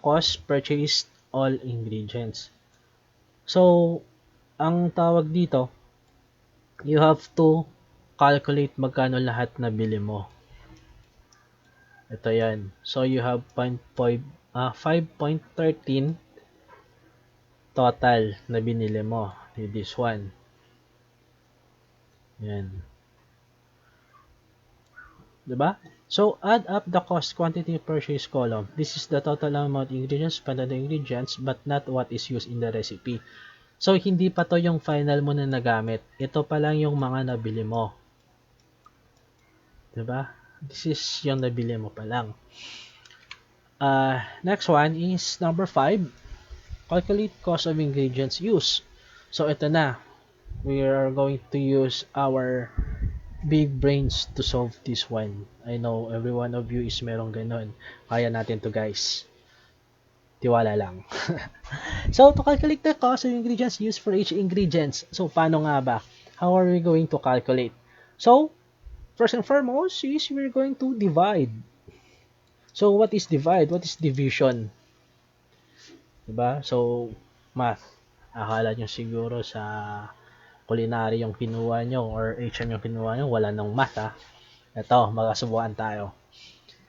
cost purchased all ingredients. So, ang tawag dito, you have to calculate magkano lahat na bili mo. Ito yan. So, you have 5.13 total na binili mo. This one. Yan. Diba? So, add up the cost quantity purchase column. This is the total amount of ingredients spent on the ingredients but not what is used in the recipe. So, hindi pa to yung final mo na nagamit. Ito pa lang yung mga nabili mo. Diba? This is yung nabili mo pa lang. Next one is number 5. Calculate cost of ingredients used. So, ito na. We are going to use our big brains to solve this one. I know every one of you is merong ganon. Kaya natin to, guys. Tiwala lang. So, to calculate the cost of ingredients used for each ingredients. So, paano nga ba? How are we going to calculate? So, first and foremost is we're going to divide. So, what is divide? What is division? Diba? So, math. Akala nyo siguro sa culinary yung kinuha nyo or HM yung kinuha nyo, wala nang math ha. Ito, magkasubukan tayo.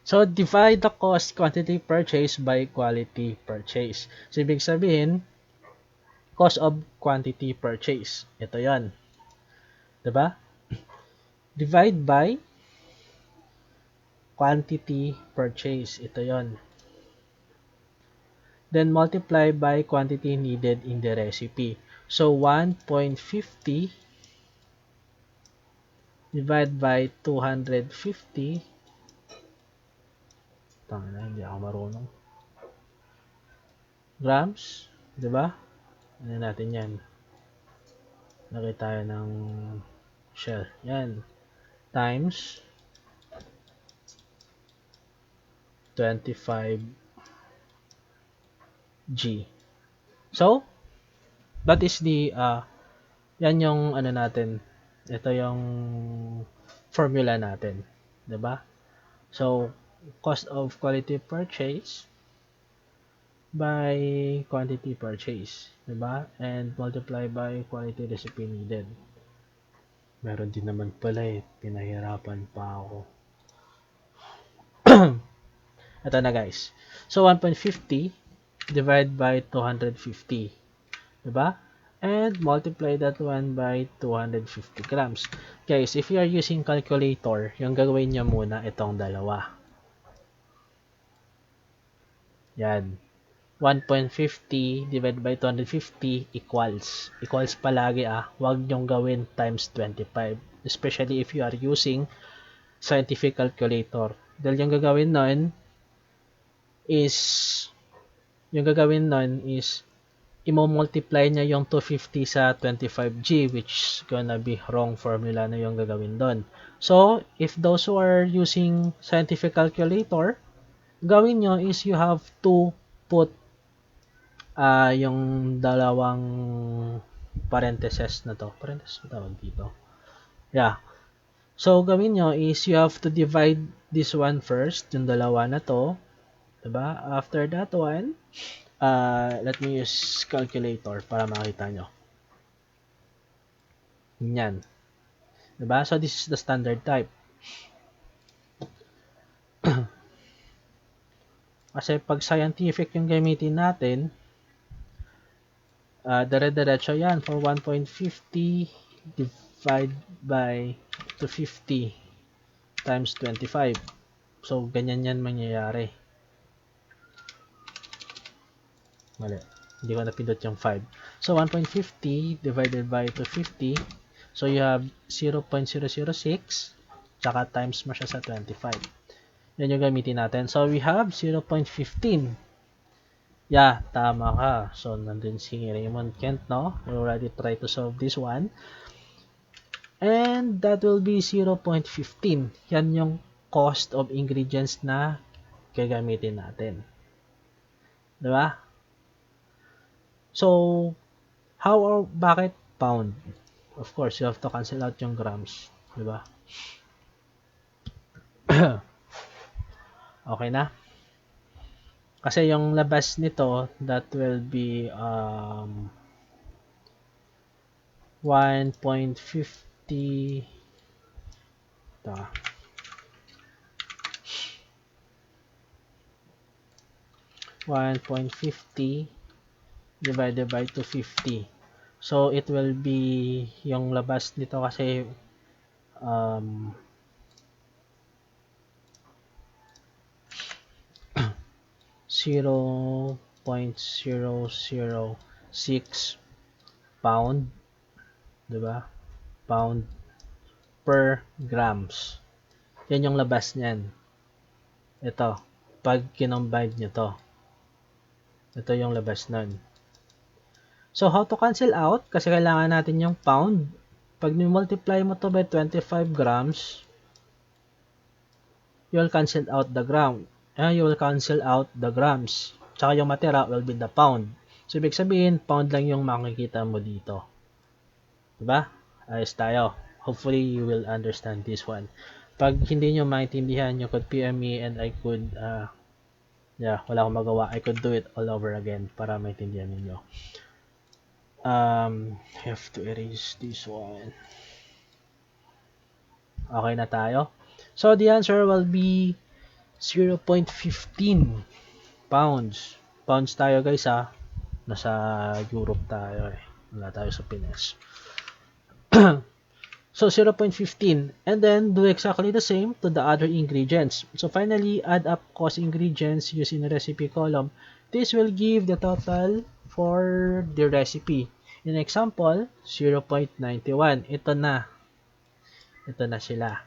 So, divide the cost quantity purchase by quality purchase. So, ibig sabihin, cost of quantity purchase. Ito yan. Diba? Divide by quantity purchase. Ito yon. Then multiply by quantity needed in the recipe. So 1.50 divide by 250. Tama na, hindi ako marunong. Grams, di ba? Ano natin yan? Lagay tayo ng shell. Yan. Times 25G. So, that is the, yan yung ano natin. Ito yung formula natin. Diba? So, cost of quality purchase by quantity purchase. Diba? And multiply by quality recipe needed. Meron din naman pala eh. Pinahirapan pa ako. Ito na guys. So, 1.50 divide by 250. Diba? And multiply that one by 250 grams. Guys, if you are using calculator, yung gagawin nyo muna itong dalawa. Yan. 1.50 divided by 250 equals. Equals palagi Huwag nyong gawin times 25. Especially if you are using scientific calculator. Dahil yung gagawin nun is imo-multiply niya yung 250 sa 25G, which is gonna be wrong formula na yung gagawin doon. So, if those who are using scientific calculator, gawin nyo is you have to put yung dalawang parentheses na to. Parentheses na tawag dito. Yeah. So, gawin nyo is you have to divide this one first, yung dalawa na to. Diba? After that one, let me use calculator para makita nyo. Yan. Diba? So, this is the standard type. Kasi pag scientific yung gamitin natin, dire-diretso yan. For 1.50 divide by 250 times 25. So, ganyan yan mangyayari. Mali. Hindi ko napindot yung 5. So, 1.50 divided by 250. So, you have 0.006 tsaka times mo siya sa 25. Yan yung gamitin natin. So, we have 0.15. Yeah, tama ka. So, nandun si Raymond Kent, no? We already tried to solve this one. And that will be 0.15. Yan yung cost of ingredients na gagamitin natin. Diba? So, bakit pound? Of course, you have to cancel out yung grams. Diba? Okay na? Kasi yung labas nito, that will be 1.50 ito, 1.50 divided by 250. So, it will be yung labas nito kasi um, 0.006 pound, 'di ba? Pound per grams. Yan yung labas niyan. Ito, pag kinombine nyo to. Ito yung labas nun. So, how to cancel out? Kasi kailangan natin yung pound. Pag ni-multiply mo to by 25 grams, you will cancel out the gram. You will cancel out the grams. Tsaka yung matira will be the pound. So, ibig sabihin, pound lang yung makikita mo dito. Diba? Ayos tayo. Hopefully, you will understand this one. Pag hindi nyo maintindihan, you could PM me and I could, wala akong magawa. I could do it all over again para maintindihan ninyo. Have to erase this one. Okay na tayo. So, the answer will be 0.15 pounds. Pounds tayo guys ha. Nasa Europe tayo eh. Wala tayo sa Pinas. So, 0.15. And then, do exactly the same to the other ingredients. So, finally, add up cost ingredients using the recipe column. This will give the total for the recipe. In example, 0.91. Ito na. Ito na sila.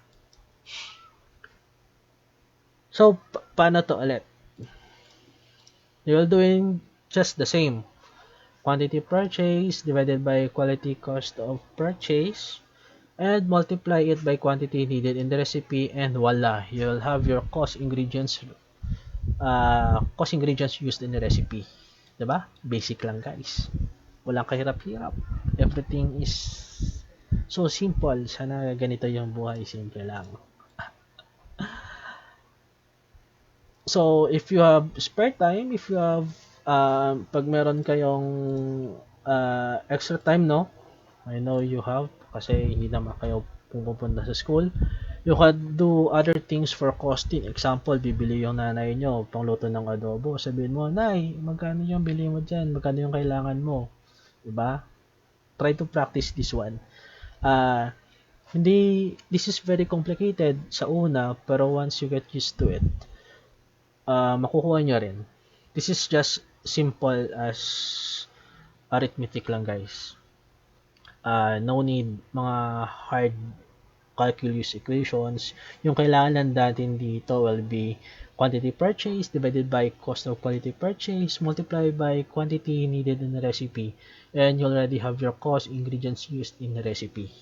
So, paano to ulit? You're doing just the same. Quantity purchased divided by quality cost of purchase and multiply it by quantity needed in the recipe and voila, you'll have your cost ingredients used in the recipe. Diba? Basic lang guys. Walang kahirap-hirap. Everything is so simple. Sana ganito yung buhay. Simple lang. So, if you have spare time, if you have, pag meron kayong extra time, no? I know you have, kasi hindi naman kayo pupunta sa school. You can do other things for costing. Example, bibili yung nanay nyo, pangluto ng adobo. Sabihin mo, Nay, magkano yung bili mo dyan? Magkano yung kailangan mo? Diba? Try to practice this one. This is very complicated sa una, pero once you get used to it, makukuha nyo rin. This is just simple as arithmetic lang guys. No need mga hard calculus equations. Yung kailangan natin dito will be quantity purchased divided by cost of quality purchase multiplied by quantity needed in the recipe. And you already have your cost ingredients used in the recipe.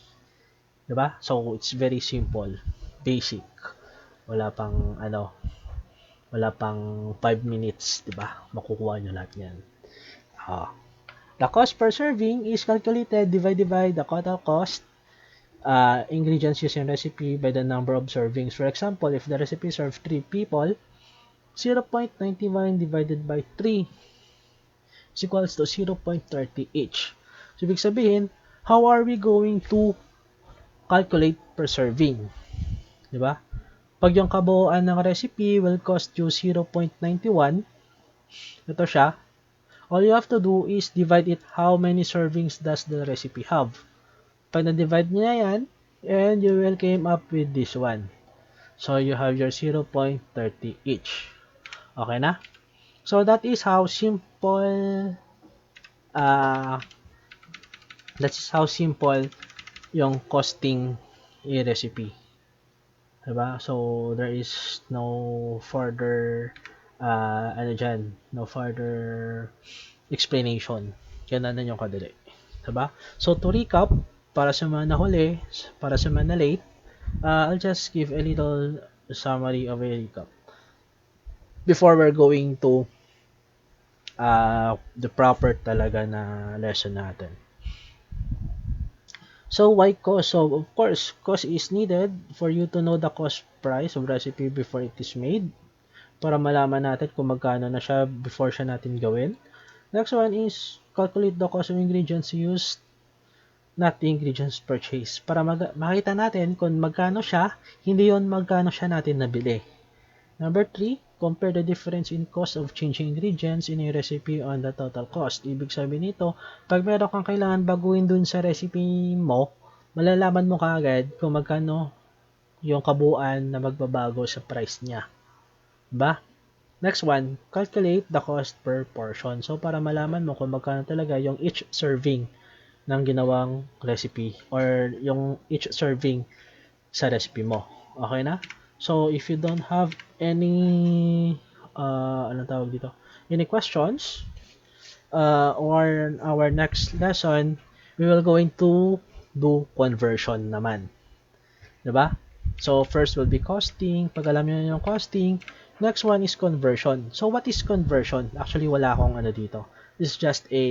Diba? So, it's very simple. Basic. Wala pang 5 minutes, 'di ba? Makukuha niyo lahat 'yan. The cost per serving is calculated divided by the total cost ingredients used in recipe by the number of servings. For example, if the recipe serves 3 people, 0.91 divided by 3 is equals to 0.30 each. So, ibig sabihin, how are we going to calculate per serving? 'Di ba? Pag yung kabuuan ng recipe will cost you 0.91, ito siya, all you have to do is divide it how many servings does the recipe have. Pag na-divide niya yan, and you will came up with this one. So, you have your 0.30 each. Okay na? So, that is how simple yung costing recipe. Diba? So, there is no further no further explanation. Ganun na yung kadali. Diba? So, to recap, para sa mga nahuli, para sa mga na-late, I'll just give a little summary of a recap before we're going to the proper talaga na lesson natin. So, why cost? So, of course, cost is needed for you to know the cost price of recipe before it is made. para malaman natin kung magkano na siya before siya natin gawin. Next one is calculate the cost of ingredients used, not the ingredients purchased. Para makita natin kung magkano siya, hindi yon magkano siya natin nabili. Number 3, compare the difference in cost of changing ingredients in a recipe on the total cost. Ibig sabihin nito, pag meron kang kailangan baguhin dun sa recipe mo, malalaman mo kaagad kung magkano yung kabuuan na magbabago sa price niya. Diba? Next one, calculate the cost per portion. So, para malaman mo kung magkano talaga yung each serving ng ginawang recipe or yung each serving sa recipe mo. Okay na? So, if you don't have any anong tawag dito? Any questions or our next lesson, we will going to do conversion naman. Diba? So, first will be costing. Pag alam nyo yung costing, next one is conversion. So, what is conversion? Actually, wala akong ano dito. This is just a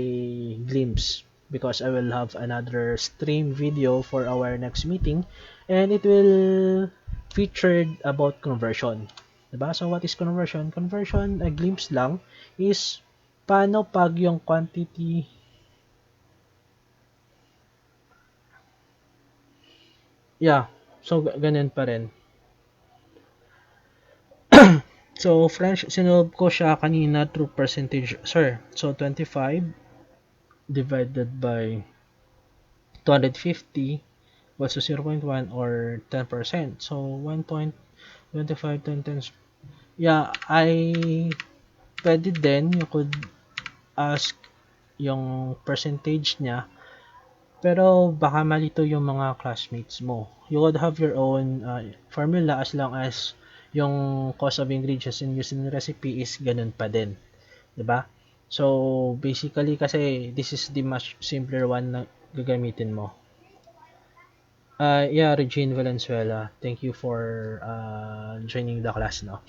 glimpse because I will have another stream video for our next meeting and it will featured about conversion. Diba? So, what is conversion? Conversion, a glimpse lang, is paano pag yung quantity so ganun pa rin. So, French, sinulog ko siya kanina through percentage, sir. So, 25 divided by 250 was to 0.1 or 10%. So, 1.25 times. Pwede din, you could ask yung percentage niya, pero baka malito yung mga classmates mo. You would have your own formula as long as yung cost of ingredients in using the recipe is ganun pa din. Diba? So, basically kasi this is the much simpler one na gagamitin mo. Regine Valenzuela, thank you for joining the class now.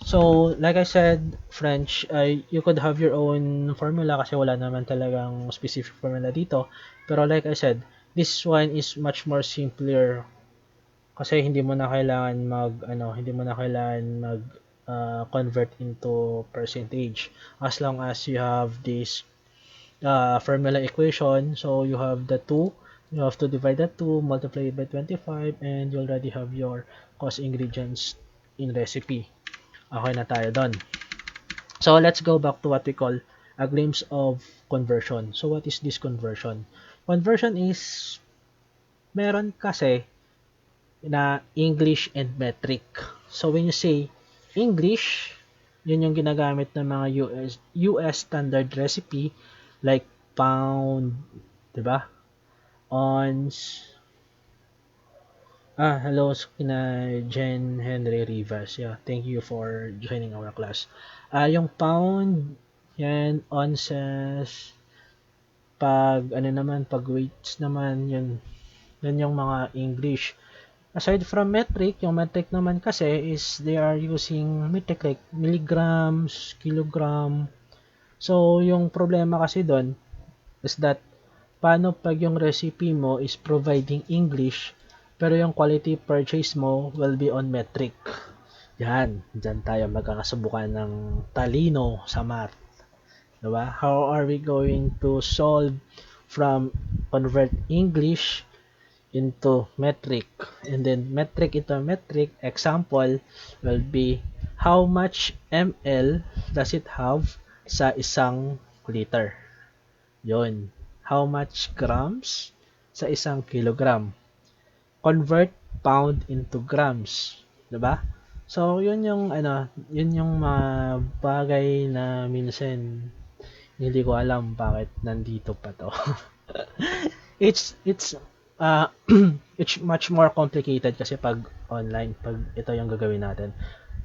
So, like I said, French, you could have your own formula kasi wala naman talagang specific formula dito. Pero like I said, this one is much more simpler kasi hindi mo na kailangan convert into percentage as long as you have this formula equation. So you have the 2, you have to divide that 2, multiply it by 25, and you already have your cost ingredients in recipe. Okay na tayo doon. So let's go back to what we call a glimpse of conversion. So what is this conversion? Conversion is meron kasi na English and metric. So when you say English, yun yung ginagamit ng mga US standard recipe like pound, 'di ba? Ons. Hello kina Jen Henry Rivas. Yeah, thank you for joining our class. Yung pound, yan, ounces, pag weights naman, yun yung mga English. Aside from metric, yung metric naman kasi is they are using metric like milligrams, kilogram. So, yung problema kasi doon is that paano pag yung recipe mo is providing English pero yung quality purchase mo will be on metric. Dyan tayo magkakasubukan ng talino sa math. Diba? How are we going to solve from convert English into metric, and then metric into metric example will be how much ml does it have sa isang liter. Yun. How much grams sa isang kilogram. Convert pound into grams, 'di ba? So yun yung mga bagay na minsan hindi ko alam bakit nandito pa to. it's uh, it's much more complicated kasi pag online, pag ito yung gagawin natin.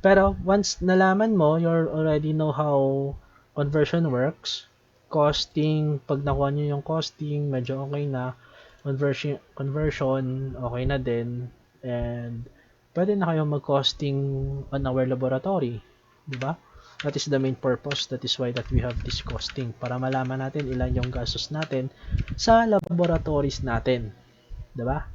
Pero once nalaman mo, you already know how conversion works. Costing, pag nakuha nyo yung costing, medyo okay na. Conversion, okay na din. And pwede na kayo mag-costing on our laboratory. Diba? That is the main purpose. That is why that we have this costing. Para malaman natin ilan yung gastos natin sa laboratories natin. Diba?